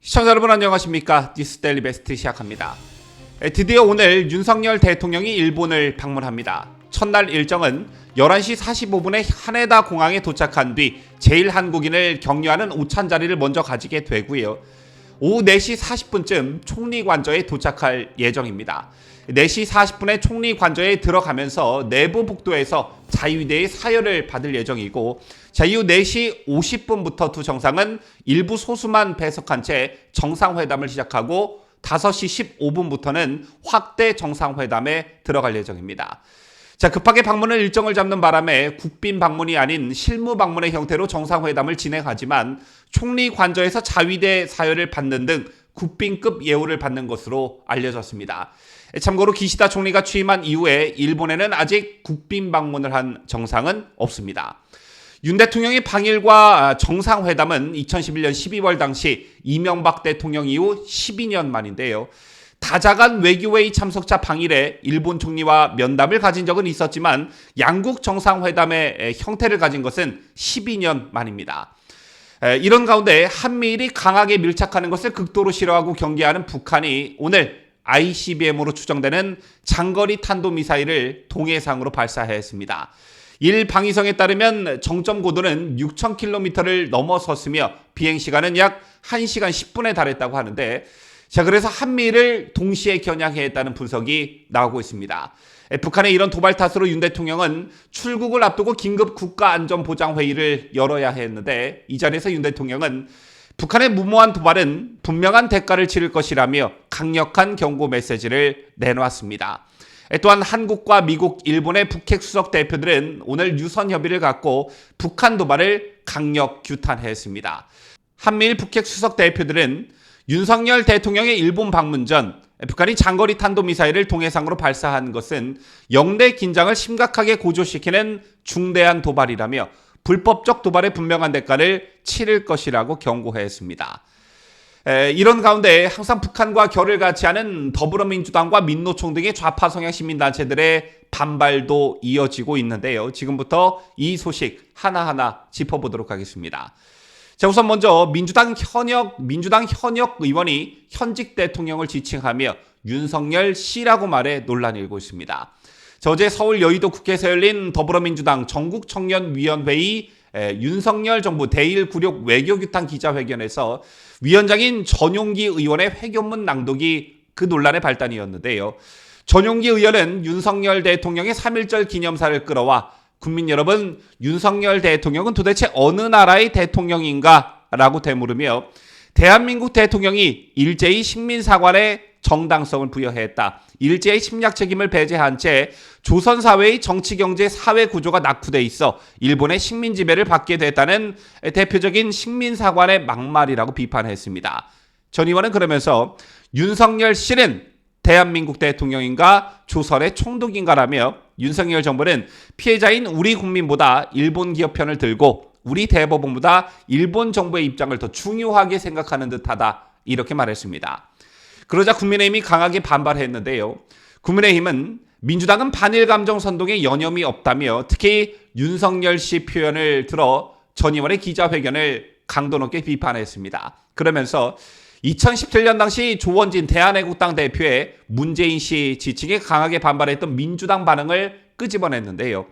시청자 여러분 안녕하십니까? 뉴스데일리 베스트 시작합니다. 드디어 오늘 윤석열 대통령이 일본을 방문합니다. 첫날 일정은 11시 45분에 하네다 공항에 도착한 뒤 제1한국인을 격려하는 오찬 자리를 먼저 가지게 되고요. 오후 4시 40분쯤 총리 관저에 도착할 예정입니다. 4시 40분에 총리 관저에 들어가면서 내부 복도에서 자유대의 사열을 받을 예정이고, 이후 4시 50분부터 두 정상은 일부 소수만 배석한 채 정상회담을 시작하고 5시 15분부터는 확대 정상회담에 들어갈 예정입니다. 급하게 방문을 일정을 잡는 바람에 국빈 방문이 아닌 실무 방문의 형태로 정상회담을 진행하지만 총리 관저에서 자위대 사열을 받는 등 국빈급 예우를 받는 것으로 알려졌습니다. 참고로 기시다 총리가 취임한 이후에 일본에는 아직 국빈 방문을 한 정상은 없습니다. 윤 대통령의 방일과 정상회담은 2011년 12월 당시 이명박 대통령 이후 12년 만인데요. 다자간 외교회의 참석자 방일에 일본 총리와 면담을 가진 적은 있었지만 양국 정상회담의 형태를 가진 것은 12년 만입니다. 이런 가운데 한미일이 강하게 밀착하는 것을 극도로 싫어하고 경계하는 북한이 오늘 ICBM으로 추정되는 장거리 탄도미사일을 동해상으로 발사했습니다. 일방위성에 따르면 정점 고도는 6,000km를 넘어섰으며 비행시간은 약 1시간 10분에 달했다고 하는데, 그래서 한미를 동시에 겨냥했다는 분석이 나오고 있습니다. 북한의 이런 도발 탓으로 윤 대통령은 출국을 앞두고 긴급 국가안전보장회의를 열어야 했는데, 이 자리에서 윤 대통령은 북한의 무모한 도발은 분명한 대가를 치를 것이라며 강력한 경고 메시지를 내놓았습니다. 또한 한국과 미국, 일본의 북핵 수석 대표들은 오늘 유선 협의를 갖고 북한 도발을 강력 규탄했습니다. 한미일 북핵 수석 대표들은 윤석열 대통령의 일본 방문 전 북한이 장거리 탄도미사일을 동해상으로 발사한 것은 영내 긴장을 심각하게 고조시키는 중대한 도발이라며 불법적 도발의 분명한 대가를 치를 것이라고 경고했습니다. 이런 가운데 항상 북한과 결을 같이 하는 더불어민주당과 민노총 등의 좌파 성향 시민단체들의 반발도 이어지고 있는데요. 지금부터 이 소식 하나하나 짚어보도록 하겠습니다. 우선 먼저 민주당 현역 의원이 현직 대통령을 지칭하며 윤석열 씨라고 말해 논란이 일고 있습니다. 어제 서울 여의도 국회에서 열린 더불어민주당 전국청년위원회의 윤석열 정부 대1구력 외교규탄 기자회견에서 위원장인 전용기 의원의 회견문 낭독이 그 논란의 발단이었는데요. 전용기 의원은 윤석열 대통령의 3.1절 기념사를 끌어와 국민 여러분, 윤석열 대통령은 도대체 어느 나라의 대통령인가? 라고 되물으며 대한민국 대통령이 일제히 식민사관에 정당성을 부여했다. 일제의 침략 책임을 배제한 채 조선사회의 정치, 경제, 사회 구조가 낙후돼 있어 일본의 식민 지배를 받게 됐다는 대표적인 식민사관의 막말이라고 비판했습니다. 전 의원은 그러면서 윤석열 씨는 대한민국 대통령인가 조선의 총독인가라며 윤석열 정부는 피해자인 우리 국민보다 일본 기업 편을 들고 우리 대법원보다 일본 정부의 입장을 더 중요하게 생각하는 듯하다, 이렇게 말했습니다. 그러자 국민의힘이 강하게 반발했는데요. 국민의힘은 민주당은 반일 감정 선동에 여념이 없다며 특히 윤석열 씨 표현을 들어 전 의원의 기자회견을 강도 높게 비판했습니다. 그러면서 2017년 당시 조원진 대한애국당 대표의 문재인 씨 지칭에 강하게 반발했던 민주당 반응을 끄집어냈는데요.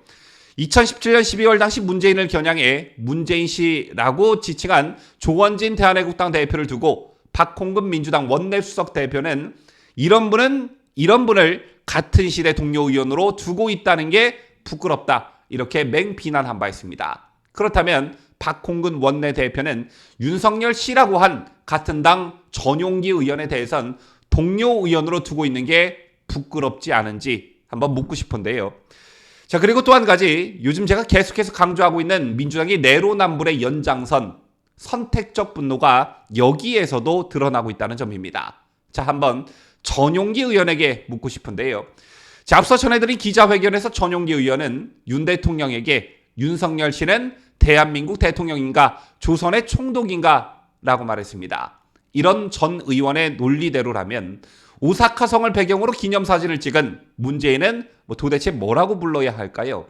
2017년 12월 당시 문재인을 겨냥해 문재인 씨라고 지칭한 조원진 대한애국당 대표를 두고 박홍근 민주당 원내수석 대표는 이런 분을 같은 시대 동료 의원으로 두고 있다는 게 부끄럽다, 이렇게 맹비난한 바 있습니다. 그렇다면 박홍근 원내대표는 윤석열 씨라고 한 같은 당 전용기 의원에 대해선 동료 의원으로 두고 있는 게 부끄럽지 않은지 한번 묻고 싶은데요. 그리고 또 한 가지, 요즘 제가 계속해서 강조하고 있는 민주당의 내로남불의 연장선, 선택적 분노가 여기에서도 드러나고 있다는 점입니다. 한번 전용기 의원에게 묻고 싶은데요. 앞서 전해드린 기자회견에서 전용기 의원은 윤 대통령에게 윤석열 씨는 대한민국 대통령인가 조선의 총독인가 라고 말했습니다. 이런 전 의원의 논리대로라면 오사카성을 배경으로 기념사진을 찍은 문재인은 도대체 뭐라고 불러야 할까요?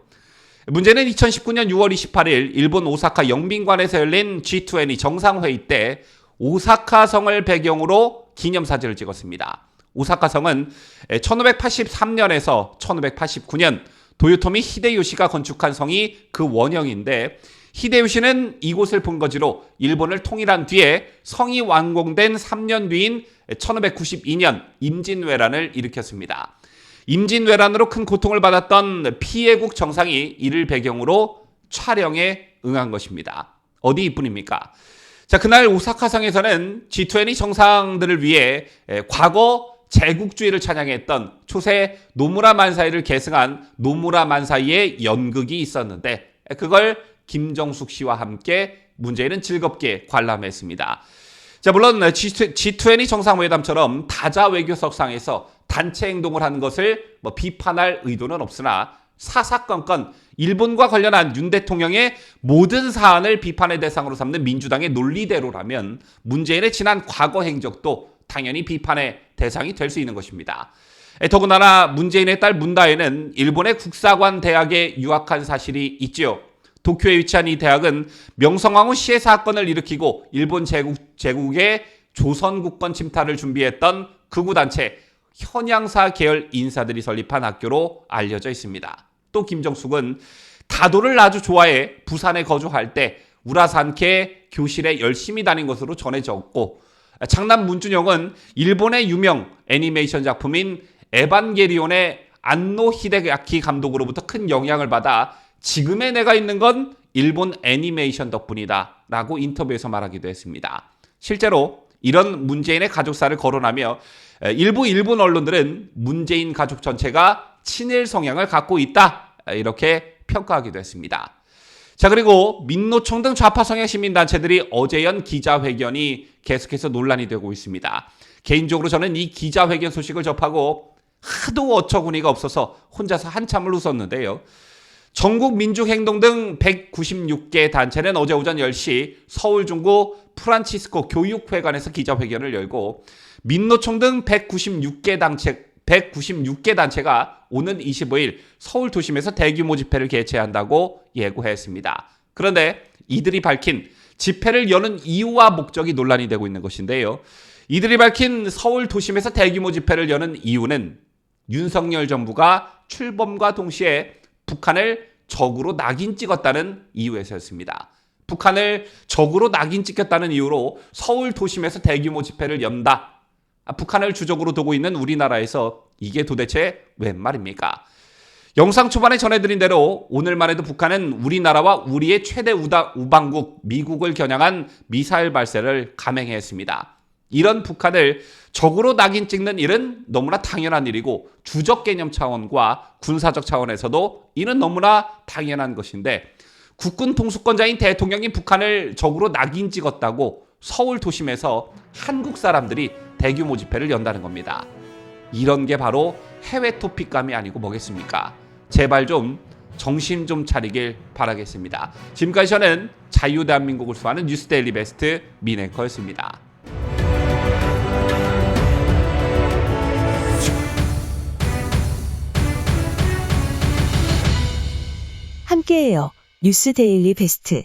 문제는 2019년 6월 28일 일본 오사카 영빈관에서 열린 G20 정상회의 때 오사카성을 배경으로 기념사진을 찍었습니다. 오사카성은 1583년에서 1589년 도요토미 히데요시가 건축한 성이 그 원형인데, 히데요시는 이곳을 본거지로 일본을 통일한 뒤에 성이 완공된 3년 뒤인 1592년 임진왜란을 일으켰습니다. 임진왜란으로 큰 고통을 받았던 피해국 정상이 이를 배경으로 촬영에 응한 것입니다. 어디 이뿐입니까? 자, 그날 오사카성에서는 G20 정상들을 위해 과거 제국주의를 찬양했던 초세 노무라 만사이를 계승한 노무라 만사이의 연극이 있었는데, 그걸 김정숙 씨와 함께 문재인은 즐겁게 관람했습니다. 자, 물론 G20 정상회담처럼 다자 외교석상에서 단체 행동을 하는 것을 비판할 의도는 없으나, 사사건건 일본과 관련한 윤 대통령의 모든 사안을 비판의 대상으로 삼는 민주당의 논리대로라면 문재인의 지난 과거 행적도 당연히 비판의 대상이 될 수 있는 것입니다. 더군다나 문재인의 딸 문다혜는 일본의 국사관 대학에 유학한 사실이 있지요. 도쿄에 위치한 이 대학은 명성황후 시해 사건을 일으키고 일본 제국의 조선국권 침탈을 준비했던 극우단체 현양사 계열 인사들이 설립한 학교로 알려져 있습니다. 또 김정숙은 다도를 아주 좋아해 부산에 거주할 때 우라산케 교실에 열심히 다닌 것으로 전해졌고, 장남 문준영은 일본의 유명 애니메이션 작품인 에반게리온의 안노 히데야키 감독으로부터 큰 영향을 받아 지금의 내가 있는 건 일본 애니메이션 덕분이다 라고 인터뷰에서 말하기도 했습니다. 실제로 이런 문재인의 가족사를 거론하며 일부 일본 언론들은 문재인 가족 전체가 친일 성향을 갖고 있다, 이렇게 평가하기도 했습니다. 자, 그리고 민노총 등 좌파 성향 시민단체들이 어제 연 기자회견이 계속해서 논란이 되고 있습니다. 개인적으로 저는 이 기자회견 소식을 접하고 하도 어처구니가 없어서 혼자서 한참을 웃었는데요. 전국민주행동 등 196개 단체는 어제 오전 10시 서울 중구 프란치스코 교육회관에서 기자회견을 열고, 민노총 등 196개 단체가 오는 25일 서울 도심에서 대규모 집회를 개최한다고 예고했습니다. 그런데 이들이 밝힌 집회를 여는 이유와 목적이 논란이 되고 있는 것인데요. 이들이 밝힌 서울 도심에서 대규모 집회를 여는 이유는 윤석열 정부가 출범과 동시에 북한을 적으로 낙인 찍었다는 이유에서였습니다. 북한을 적으로 낙인 찍혔다는 이유로 서울 도심에서 대규모 집회를 연다. 북한을 주적으로 두고 있는 우리나라에서 이게 도대체 웬 말입니까? 영상 초반에 전해드린 대로 오늘만 해도 북한은 우리나라와 우리의 최대 우방국 미국을 겨냥한 미사일 발사를 감행했습니다. 이런 북한을 적으로 낙인 찍는 일은 너무나 당연한 일이고, 주적 개념 차원과 군사적 차원에서도 이는 너무나 당연한 것인데, 국군 통수권자인 대통령이 북한을 적으로 낙인 찍었다고 서울 도심에서 한국 사람들이 대규모 집회를 연다는 겁니다. 이런 게 바로 해외 토픽감이 아니고 뭐겠습니까? 제발 좀 정신 좀 차리길 바라겠습니다. 지금까지 저는 자유대한민국을 수호하는 뉴스데일리 베스트 민앵커였습니다. 함께해요. 뉴스데일리 베스트.